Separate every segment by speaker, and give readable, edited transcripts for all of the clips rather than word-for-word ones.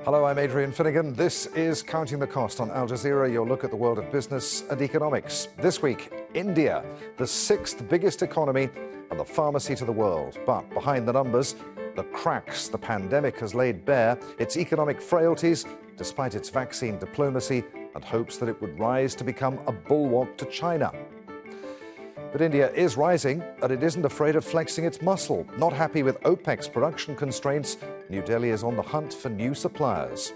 Speaker 1: Hello, I'm Adrian Finnegan. This is Counting the Cost on Al Jazeera, your look at the world of business and economics. This week, India, the sixth biggest economy and the pharmacy to the world. But behind the numbers, the cracks the pandemic has laid bare, its economic frailties, despite its vaccine diplomacy and hopes that it would rise to become a bulwark to China. But India is rising, and it isn't afraid of flexing its muscle. Not happy with OPEC's production constraints, New Delhi is on the hunt for new suppliers.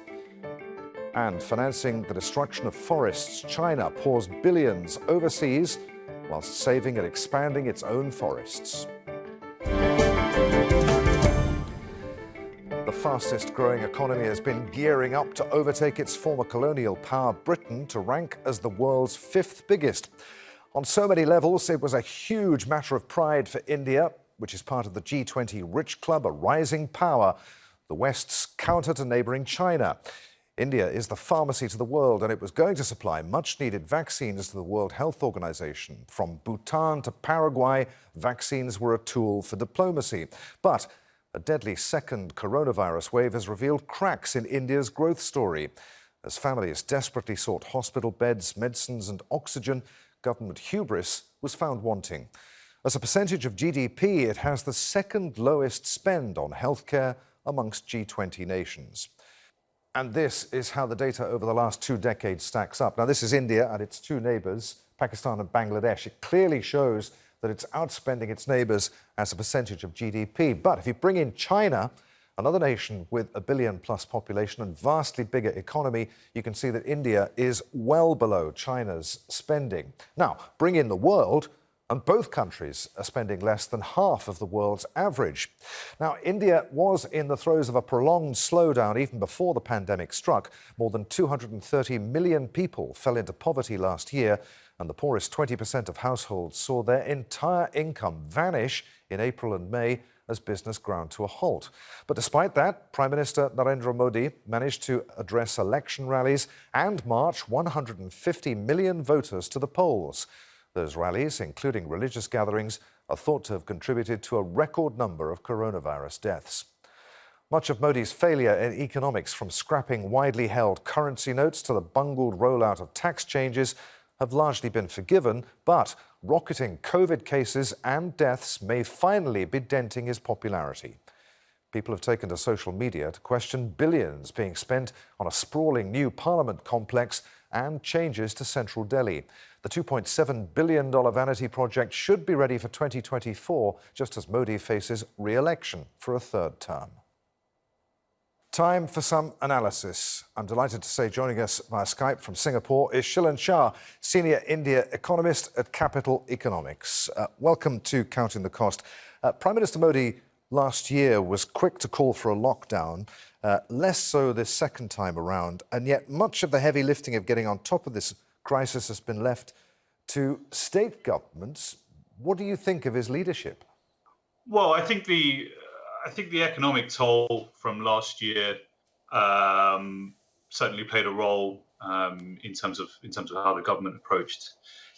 Speaker 1: And financing the destruction of forests, China pours billions overseas whilst saving and expanding its own forests. The fastest growing economy has been gearing up to overtake its former colonial power, Britain, to rank as the world's fifth biggest. On so many levels, it was a huge matter of pride for India, which is part of the G20 rich club, a rising power, the West's counter to neighbouring China. India is the pharmacy to the world, and it was going to supply much-needed vaccines to the World Health Organization. From Bhutan to Paraguay, vaccines were a tool for diplomacy. But a deadly second coronavirus wave has revealed cracks in India's growth story. As families desperately sought hospital beds, medicines and oxygen, government hubris was found wanting. As a percentage of GDP, it has the second lowest spend on healthcare amongst G20 nations. And this is how the data over the last 2 decades stacks up. Now, this is India and its two neighbours, Pakistan and Bangladesh. It clearly shows that it's outspending its neighbours as a percentage of GDP. But if you bring in China, another nation with a billion-plus population and vastly bigger economy, you can see that India is well below China's spending. Now, bring in the world, and both countries are spending less than half of the world's average. Now, India was in the throes of a prolonged slowdown even before the pandemic struck. More than 230 million people fell into poverty last year, and the poorest 20% of households saw their entire income vanish in April and May as business ground to a halt. But despite that, Prime Minister Narendra Modi managed to address election rallies and march 150 million voters to the polls. Those rallies, including religious gatherings, are thought to have contributed to a record number of coronavirus deaths. Much of Modi's failure in economics, from scrapping widely held currency notes to the bungled rollout of tax changes, have largely been forgiven, but rocketing COVID cases and deaths may finally be denting his popularity. People have taken to social media to question billions being spent on a sprawling new parliament complex and changes to central Delhi. The $2.7 billion vanity project should be ready for 2024, just as Modi faces re-election for a third term. Time for some analysis. I'm delighted to say joining us via Skype from Singapore is Shilan Shah, Senior India Economist at Capital Economics. Welcome to Counting the Cost. Prime Minister Modi last year was quick to call for a lockdown, less so this second time around, and yet much of the heavy lifting of getting on top of this crisis has been left to state governments. What do you think of his leadership?
Speaker 2: Well, I think the economic toll from last year certainly played a role in terms of how the government approached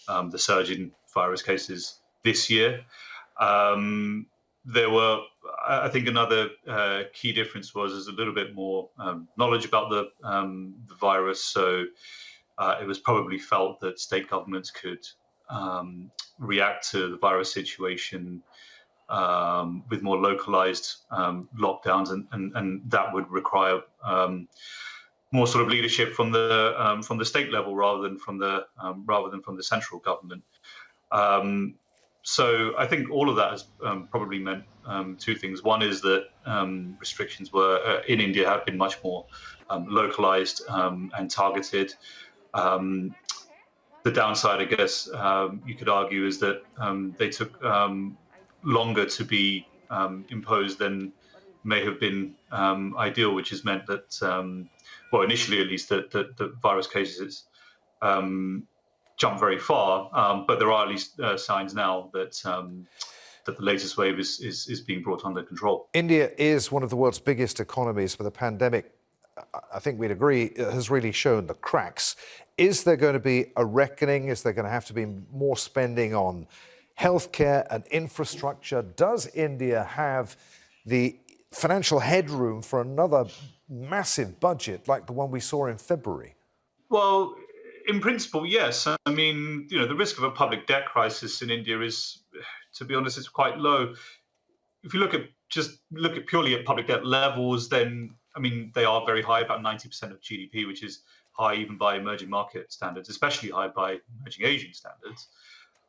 Speaker 2: the surge in virus cases this year. There were, I think, another key difference was there's a little bit more knowledge about the virus, so it was probably felt that state governments could react to the virus situation with more localized lockdowns, and that would require more sort of leadership from the state level rather than from the central government. So I think all of that has probably meant two things. One is that restrictions were in India have been much more localized and targeted. The downside, I guess, you could argue, is that they took longer to be imposed than may have been ideal, which has meant that, well, initially at least, that the virus cases jumped very far, but there are at least signs now that the latest wave is being brought under control.
Speaker 1: India is one of the world's biggest economies, but the pandemic, I think we'd agree, has really shown the cracks. Is there going to be a reckoning? Is there going to have to be more spending on healthcare and infrastructure? Does India have the financial headroom for another massive budget like the one we saw in February?
Speaker 2: Well, in principle, yes. I mean, the risk of a public debt crisis in India is, to be honest, it's quite low. If you look at purely at public debt levels, then I mean they are very high, about 90% of GDP, which is high even by emerging market standards, especially high by emerging Asian standards.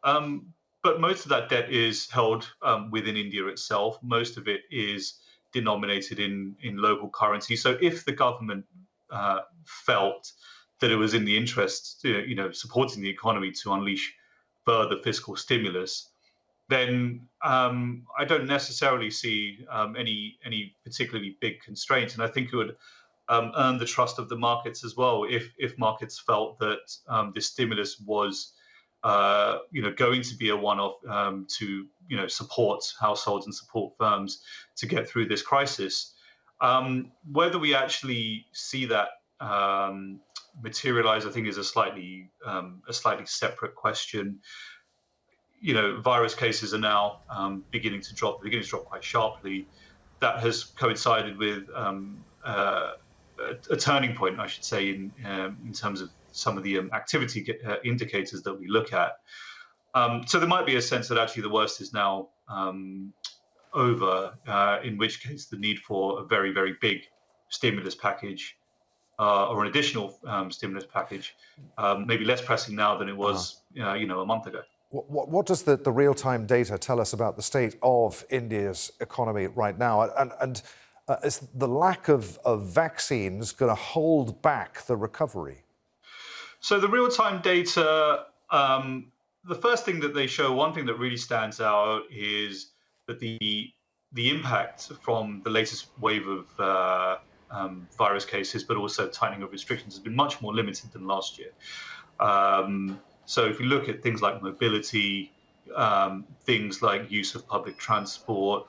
Speaker 2: But most of that debt is held within India itself. Most of it is denominated in local currency. So if the government felt that it was in the interest, supporting the economy to unleash further fiscal stimulus, then I don't necessarily see any particularly big constraints, and I think it would earn the trust of the markets as well if markets felt that this stimulus was going to be a one-off to support households and support firms to get through this crisis. Whether we actually see that materialize, I think, is a slightly separate question. Virus cases are now beginning to drop quite sharply. That has coincided with a turning point, I should say, in terms of some of the activity indicators that we look at. So there might be a sense that actually the worst is now over, in which case the need for a very, very big stimulus package or an additional stimulus package may be less pressing now than it was a month ago.
Speaker 1: What does the real-time data tell us about the state of India's economy right now? And is the lack of vaccines going to hold back the recovery?
Speaker 2: So the real-time data, the first thing that they show, one thing that really stands out is that the impact from the latest wave of virus cases, but also tightening of restrictions, has been much more limited than last year. So if you look at things like mobility, things like use of public transport,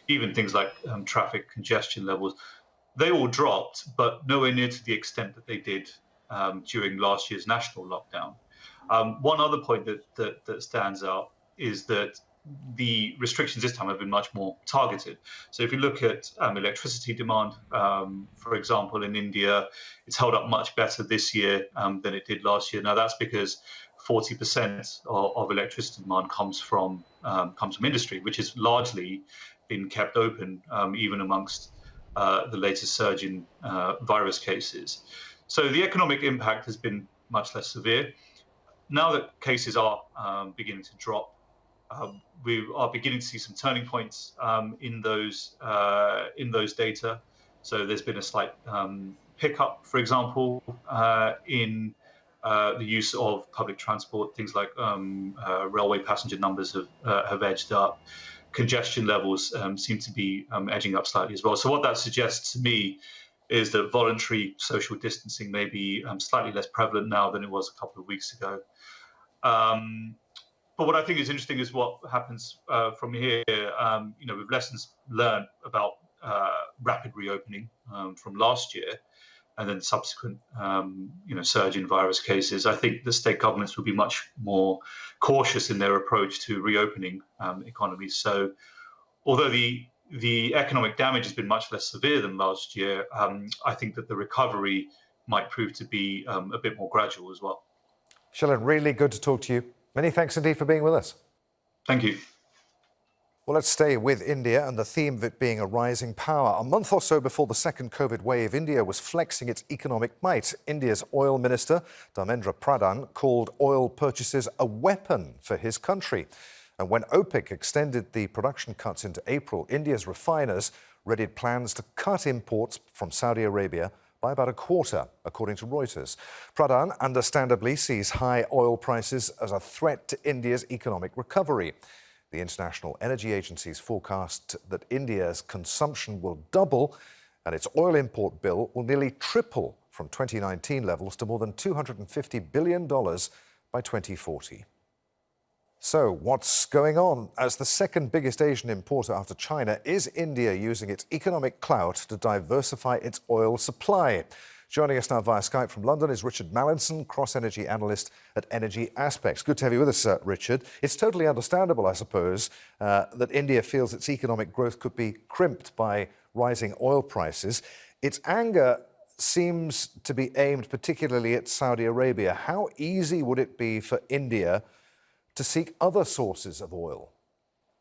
Speaker 2: even things like traffic congestion levels, they all dropped, but nowhere near to the extent that they did during last year's national lockdown. One other point that stands out is that the restrictions this time have been much more targeted. So if you look at electricity demand, for example, in India, it's held up much better this year than it did last year. Now, that's because 40% of electricity demand comes from industry, which has largely been kept open, even amongst the latest surge in virus cases. So the economic impact has been much less severe. Now that cases are beginning to drop, we are beginning to see some turning points in those data. So there's been a slight pickup, for example, in the use of public transport. Things like railway passenger numbers have edged up. Congestion levels seem to be edging up slightly as well. So what that suggests to me is that voluntary social distancing may be slightly less prevalent now than it was a couple of weeks ago. But what I think is interesting is what happens from here. With lessons learned about rapid reopening from last year, and then subsequent, surge in virus cases, I think the state governments will be much more cautious in their approach to reopening economies. So, although the economic damage has been much less severe than last year, I think that the recovery might prove to be a bit more gradual as well.
Speaker 1: Shilan, really good to talk to you. Many thanks indeed for being with us.
Speaker 2: Thank you.
Speaker 1: Well, let's stay with India and the theme of it being a rising power. A month or so before the second COVID wave, India was flexing its economic might. India's oil minister, Dharmendra Pradhan, called oil purchases a weapon for his country. And when OPEC extended the production cuts into April, India's refiners readied plans to cut imports from Saudi Arabia by about a quarter, according to Reuters. Pradhan understandably sees high oil prices as a threat to India's economic recovery. The International Energy Agency's forecast that India's consumption will double and its oil import bill will nearly triple from 2019 levels to more than $250 billion by 2040. So, what's going on? As the second biggest Asian importer after China, is India using its economic clout to diversify its oil supply? Joining us now via Skype from London is Richard Mallinson, cross-energy analyst at Energy Aspects. Good to have you with us, Richard. It's totally understandable, I suppose, that India feels its economic growth could be crimped by rising oil prices. Its anger seems to be aimed particularly at Saudi Arabia. How easy would it be for India to seek other sources of oil?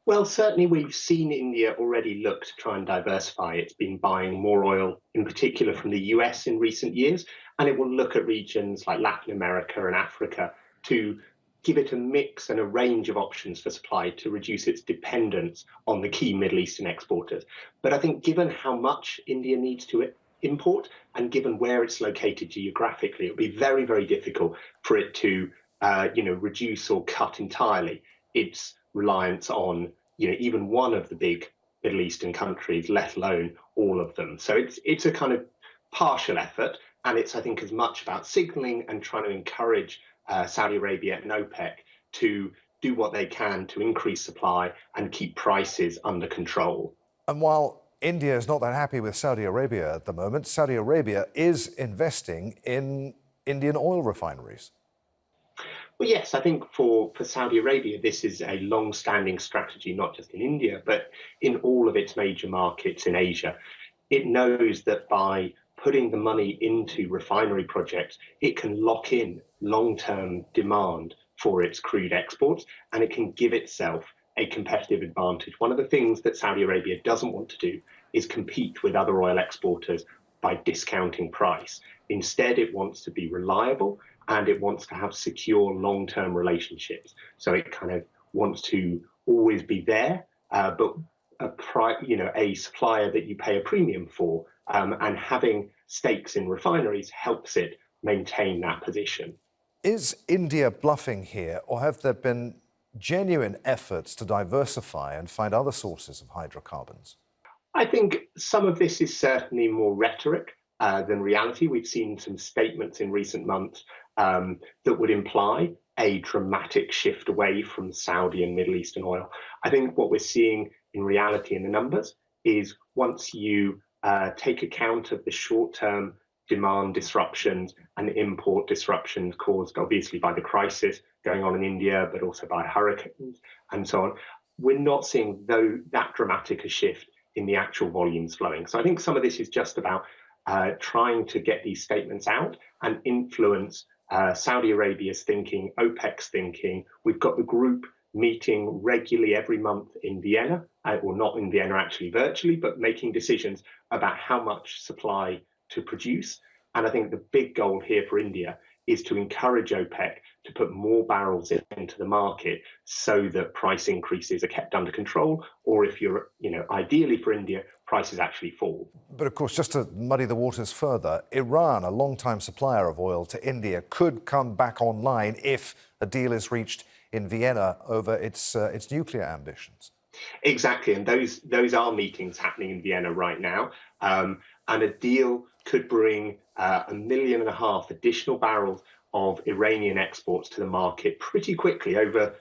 Speaker 3: Well, certainly we've seen India already look to try and diversify. It's been buying more oil, in particular from the US in recent years, and it will look at regions like Latin America and Africa to give it a mix and a range of options for supply to reduce its dependence on the key Middle Eastern exporters. But I think given how much India needs to import and given where it's located geographically, it would be very, very difficult for it to reduce or cut entirely its reliance on even one of the big Middle Eastern countries, let alone all of them. So it's a kind of partial effort, and it's, I think, as much about signaling and trying to encourage Saudi Arabia and OPEC to do what they can to increase supply and keep prices under control.
Speaker 1: And while India is not that happy with Saudi Arabia at the moment, Saudi Arabia is investing in Indian oil refineries.
Speaker 3: Well, yes, I think for Saudi Arabia, this is a long-standing strategy, not just in India, but in all of its major markets in Asia. It knows that by putting the money into refinery projects, it can lock in long-term demand for its crude exports, and it can give itself a competitive advantage. One of the things that Saudi Arabia doesn't want to do is compete with other oil exporters by discounting price. Instead, it wants to be reliable, and it wants to have secure long-term relationships. So it kind of wants to always be there, but a supplier that you pay a premium for, and having stakes in refineries helps it maintain that position.
Speaker 1: Is India bluffing here, or have there been genuine efforts to diversify and find other sources of hydrocarbons?
Speaker 3: I think some of this is certainly more rhetoric than reality. We've seen some statements in recent months that would imply a dramatic shift away from Saudi and Middle Eastern oil. I think what we're seeing in reality in the numbers is once you take account of the short-term demand disruptions and import disruptions caused obviously by the crisis going on in India, but also by hurricanes and so on, we're not seeing that dramatic a shift in the actual volumes flowing. So I think some of this is just about trying to get these statements out and influence Saudi Arabia's thinking, OPEC's thinking. We've got the group meeting regularly every month in Vienna, or not in Vienna actually, virtually, but making decisions about how much supply to produce. And I think the big goal here for India is to encourage OPEC to put more barrels into the market so that price increases are kept under control, or if you're, ideally for India, prices actually fall.
Speaker 1: But of course, just to muddy the waters further, Iran, a long-time supplier of oil to India, could come back online if a deal is reached in Vienna over its nuclear ambitions.
Speaker 3: Exactly, and those are meetings happening in Vienna right now, and a deal could bring 1.5 million additional barrels of Iranian exports to the market pretty quickly over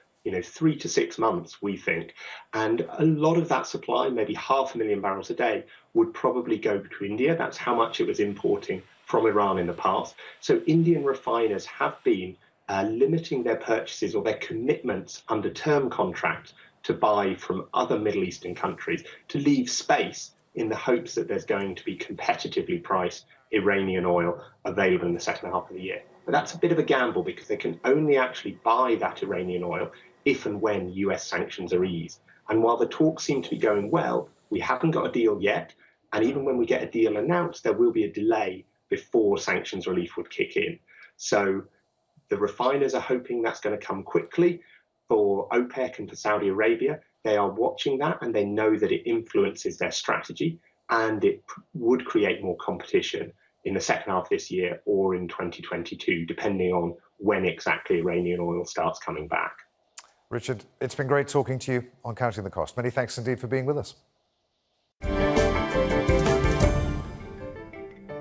Speaker 3: 3 to 6 months, we think. And a lot of that supply, maybe 500,000 barrels a day, would probably go to India. That's how much it was importing from Iran in the past. So Indian refiners have been limiting their purchases or their commitments under term contracts to buy from other Middle Eastern countries to leave space in the hopes that there's going to be competitively priced Iranian oil available in the second half of the year. But that's a bit of a gamble because they can only actually buy that Iranian oil if and when US sanctions are eased. And while the talks seem to be going well, we haven't got a deal yet. And even when we get a deal announced, there will be a delay before sanctions relief would kick in. So the refiners are hoping that's going to come quickly. For OPEC and for Saudi Arabia, they are watching that and they know that it influences their strategy and it would create more competition in the second half of this year or in 2022, depending on when exactly Iranian oil starts coming back.
Speaker 1: Richard, it's been great talking to you on Counting the Cost. Many thanks indeed for being with us.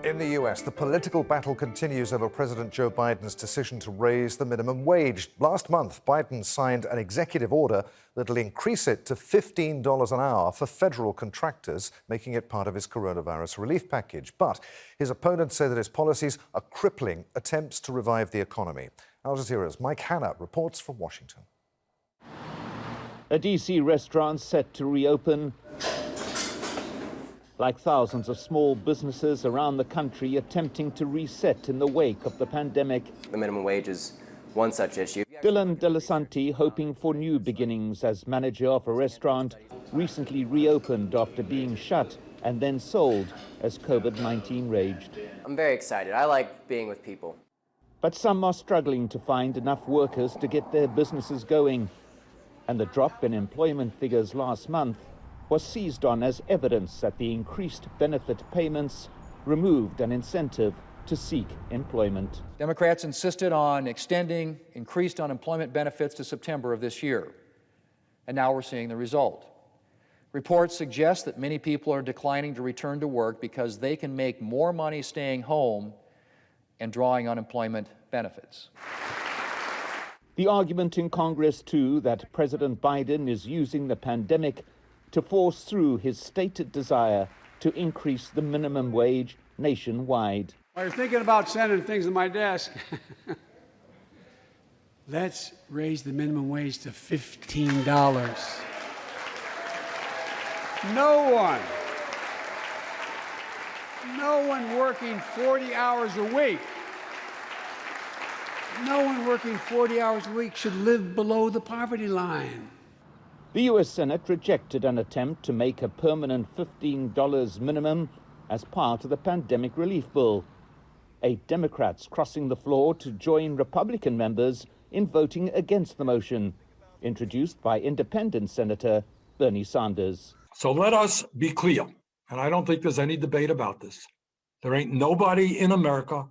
Speaker 1: In the US, the political battle continues over President Joe Biden's decision to raise the minimum wage. Last month, Biden signed an executive order that'll increase it to $15 an hour for federal contractors, making it part of his coronavirus relief package. But his opponents say that his policies are crippling attempts to revive the economy. Al Jazeera's Mike Hanna reports from Washington.
Speaker 4: A DC restaurant set to reopen. like thousands of small businesses around the country attempting to reset in the wake of the pandemic.
Speaker 5: The minimum wage is one such issue.
Speaker 4: Dylan Delasanti hoping for new beginnings as manager of a restaurant recently reopened after being shut and then sold as COVID-19 raged.
Speaker 5: I'm very excited. I like being with people.
Speaker 4: But some are struggling to find enough workers to get their businesses going. And the drop in employment figures last month was seized on as evidence that the increased benefit payments removed an incentive to seek employment.
Speaker 6: Democrats insisted on extending increased unemployment benefits to September of this year, and now we're seeing the result. Reports suggest that many people are declining to return to work because they can make more money staying home and drawing unemployment benefits.
Speaker 4: The argument in Congress, too, that President Biden is using the pandemic to force through his stated desire to increase the minimum wage nationwide.
Speaker 7: While you're thinking about sending things to my desk, let's raise the minimum wage to $15. No one working 40 hours a week, should live below the poverty line.
Speaker 4: The U.S. Senate rejected an attempt to make a permanent $15 minimum as part of the pandemic relief bill. 8 Democrats crossing the floor to join Republican members in voting against the motion, introduced by Independent Senator Bernie Sanders.
Speaker 8: So let us be clear, and I don't think there's any debate about this. There ain't nobody in America,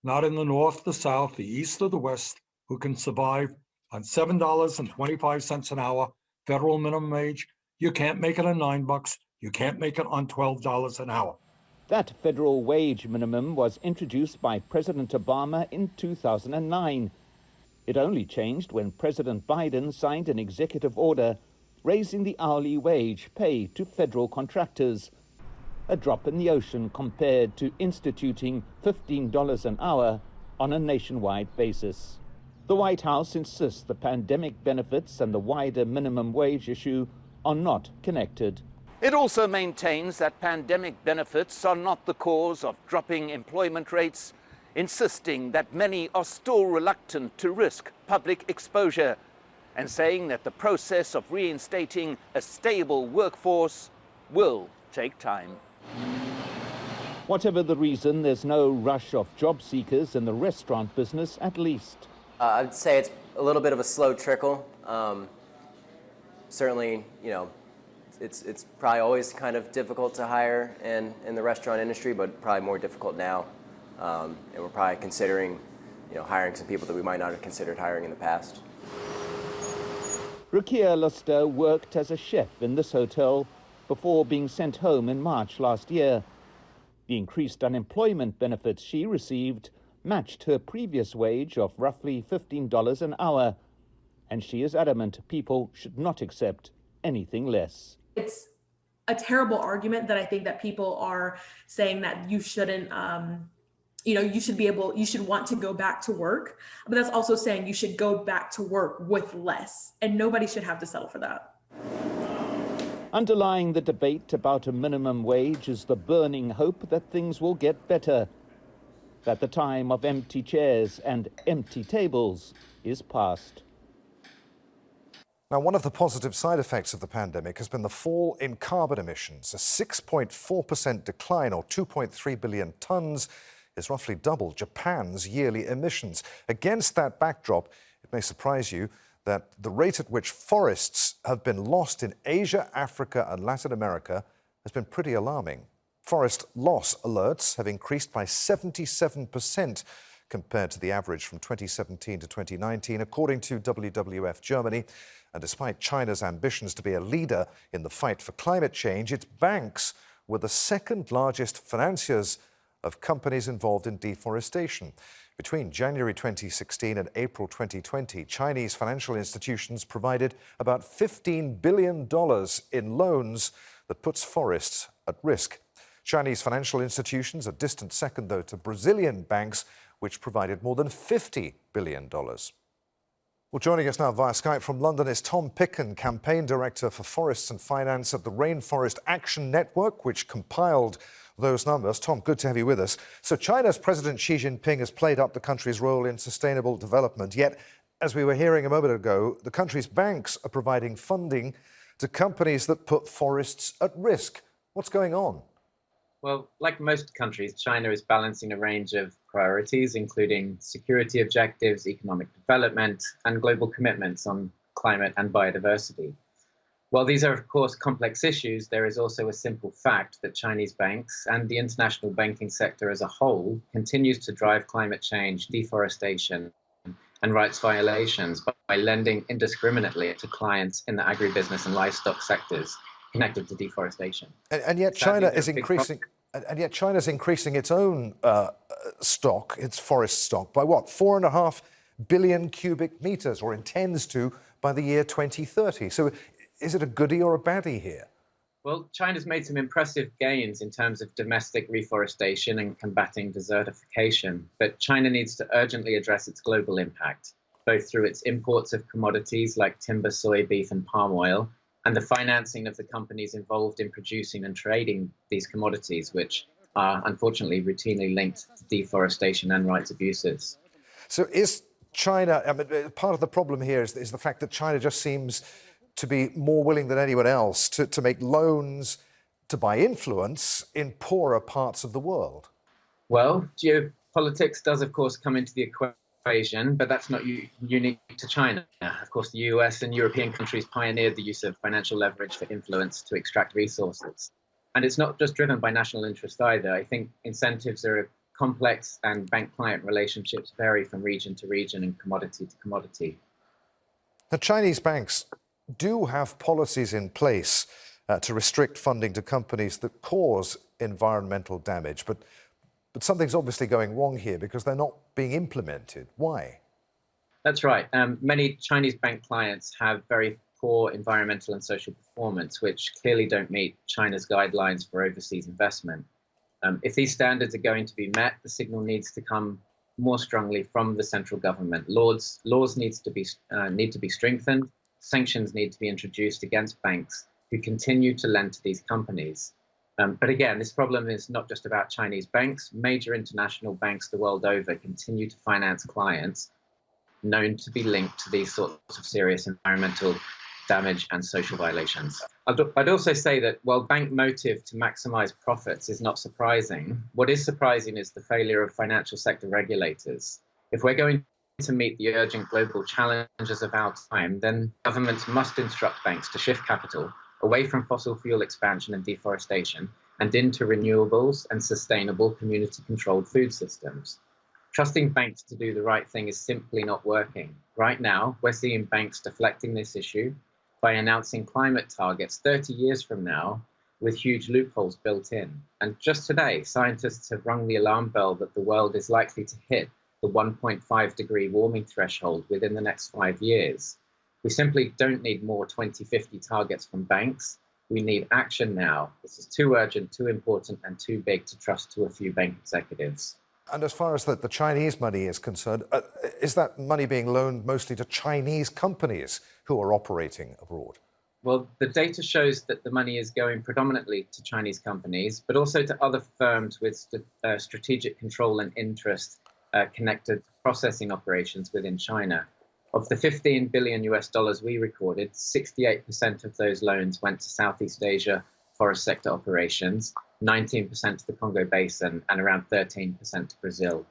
Speaker 8: not in the North, the South, the East, or the West, who can survive on $7.25 an hour federal minimum wage. You can't make it on $9. You can't make it on $12 an hour.
Speaker 4: That federal wage minimum was introduced by President Obama in 2009. It only changed when President Biden signed an executive order raising the hourly wage pay to federal contractors, a drop in the ocean compared to instituting $15 an hour on a nationwide basis. The White House insists the pandemic benefits and the wider minimum wage issue are not connected. It also maintains that pandemic benefits are not the cause of dropping employment rates, insisting that many are still reluctant to risk public exposure, and saying that the process of reinstating a stable workforce will take time. Whatever the reason, there's no rush of job seekers in the restaurant business, at least.
Speaker 5: I'd say it's a little bit of a slow trickle. Certainly, it's probably always kind of difficult to hire in the restaurant industry, but probably more difficult now. And we're probably considering, hiring some people that we might not have considered hiring in the past.
Speaker 4: Rukia Luster worked as a chef in this hotel before being sent home in March last year. The increased unemployment benefits she received matched her previous wage of roughly $15 an hour, and she is adamant people should not accept anything less.
Speaker 9: It's a terrible argument that I think that people are saying that you shouldn't, you should want to go back to work, but that's also saying you should go back to work with less, and nobody should have to settle for that.
Speaker 4: Underlying the debate about a minimum wage is the burning hope that things will get better, that the time of empty chairs and empty tables is past.
Speaker 1: Now, one of the positive side effects of the pandemic has been the fall in carbon emissions. A 6.4% decline, or 2.3 billion tonnes, is roughly double Japan's yearly emissions. Against that backdrop, it may surprise you that the rate at which forests have been lost in Asia, Africa and Latin America has been pretty alarming. Forest loss alerts have increased by 77% compared to the average from 2017 to 2019, according to WWF Germany. And despite China's ambitions to be a leader in the fight for climate change, its banks were the second largest financiers of companies involved in deforestation. Between January 2016 and April 2020, Chinese financial institutions provided about $15 billion in loans that puts forests at risk. Chinese financial institutions are distant second, though, to Brazilian banks, which provided more than $50 billion. Well, joining us now via Skype from London is Tom Picken, Campaign Director for Forests and Finance at the Rainforest Action Network, which compiled those numbers. Tom, good to have you with us. So China's President Xi Jinping has played up the country's role in sustainable development. Yet, as we were hearing a moment ago, the country's banks are providing funding to companies that put forests at risk. What's going on?
Speaker 10: Well, like most countries, China is balancing a range of priorities, including security objectives, economic development, and global commitments on climate and biodiversity. While these are, of course, complex issues, there is also a simple fact that Chinese banks and the international banking sector as a whole continues to drive climate change, deforestation, and rights violations by lending indiscriminately to clients in the agribusiness and livestock sectors connected to deforestation.
Speaker 1: And yet China is increasing. And yet China's increasing its own stock, its forest stock, by what, 4.5 billion cubic meters, or intends to by the year 2030. So is it a goodie or a baddie here?
Speaker 10: Well, China's made some impressive gains in terms of domestic reforestation and combating desertification, but China needs to urgently address its global impact, both through its imports of commodities like timber, soy, beef, and palm oil, and the financing of the companies involved in producing and trading these commodities, which are unfortunately routinely linked to deforestation and rights abuses.
Speaker 1: So is China, I mean, part of the problem here is the fact that China just seems to be more willing than anyone else to make loans to buy influence in poorer parts of the world?
Speaker 10: Well, geopolitics does, of course, come into the equation, but that's not unique to China. Of course, the US and European countries pioneered the use of financial leverage for influence to extract resources. And it's not just driven by national interest either. I think incentives are complex and bank-client relationships vary from region to region and commodity to commodity.
Speaker 1: The Chinese banks do have policies in place to restrict funding to companies that cause environmental damage, but something's obviously going wrong here because they're not being implemented. Why?
Speaker 10: That's right. Many Chinese bank clients have very poor environmental and social performance, which clearly don't meet China's guidelines for overseas investment. If these standards are going to be met, the signal needs to come more strongly from the central government. Laws need to be strengthened. Sanctions need to be introduced against banks who continue to lend to these companies. But again, this problem is not just about Chinese banks. Major international banks the world over continue to finance clients known to be linked to these sorts of serious environmental damage and social violations. I'd also say that while bank motive to maximize profits is not surprising, what is surprising is the failure of financial sector regulators. If we're going to meet the urgent global challenges of our time, then governments must instruct banks to shift capital away from fossil fuel expansion and deforestation and into renewables and sustainable community-controlled food systems. Trusting banks to do the right thing is simply not working. Right now, we're seeing banks deflecting this issue by announcing climate targets 30 years from now with huge loopholes built in. And just today, scientists have rung the alarm bell that the world is likely to hit the 1.5 degree warming threshold within the next 5 years. We simply don't need more 2050 targets from banks. We need action now. This is too urgent, too important, and too big to trust to a few bank executives.
Speaker 1: And as far as the Chinese money is concerned, is that money being loaned mostly to Chinese companies who are operating abroad?
Speaker 10: Well, the data shows that the money is going predominantly to Chinese companies, but also to other firms with strategic control and interest connected to processing operations within China. Of the $15 billion we recorded, 68% of those loans went to Southeast Asia forest sector operations, 19% to the Congo Basin, and around 13% to Brazil.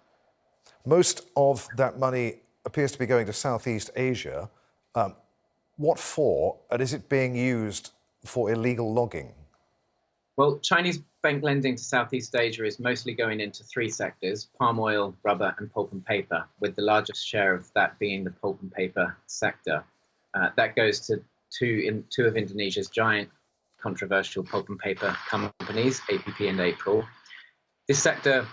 Speaker 1: Most of that money appears to be going to Southeast Asia. What for? And is it being used for illegal logging?
Speaker 10: Well, Chinese bank lending to Southeast Asia is mostly going into three sectors: palm oil, rubber, and pulp and paper, with the largest share of that being the pulp and paper sector. That goes to two of Indonesia's giant controversial pulp and paper companies, APP and April. This sector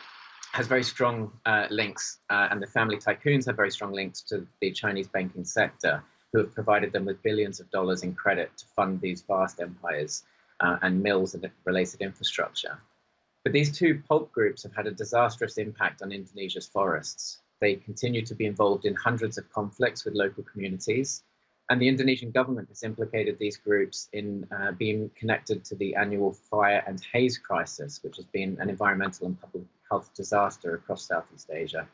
Speaker 10: has very strong links, and the family tycoons have very strong links to the Chinese banking sector, who have provided them with billions of dollars in credit to fund these vast empires and mills and related infrastructure. But these two pulp groups have had a disastrous impact on Indonesia's forests. They continue to be involved in hundreds of conflicts with local communities. And the Indonesian government has implicated these groups in being connected to the annual fire and haze crisis, which has been an environmental and public health disaster across Southeast Asia.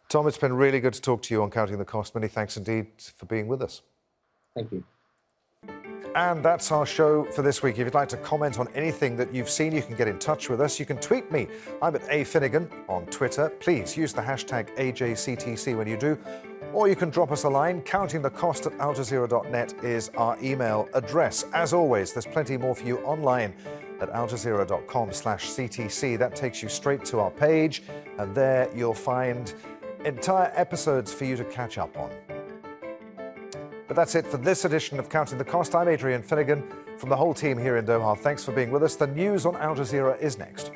Speaker 1: Tom, it's been really good to talk to you on Counting the Cost. Many thanks indeed for being with us.
Speaker 10: Thank you.
Speaker 1: And that's our show for this week. If you'd like to comment on anything that you've seen, you can get in touch with us. You can tweet me. I'm at @Finnegan on Twitter. Please use the hashtag AJCTC when you do. Or you can drop us a line. Countingthecost@aljazeera.net is our email address. As always, there's plenty more for you online at aljazeera.com/CTC. That takes you straight to our page, and there you'll find entire episodes for you to catch up on. But that's it for this edition of Counting the Cost. I'm Adrian Finnegan from the whole team here in Doha. Thanks for being with us. The news on Al Jazeera is next.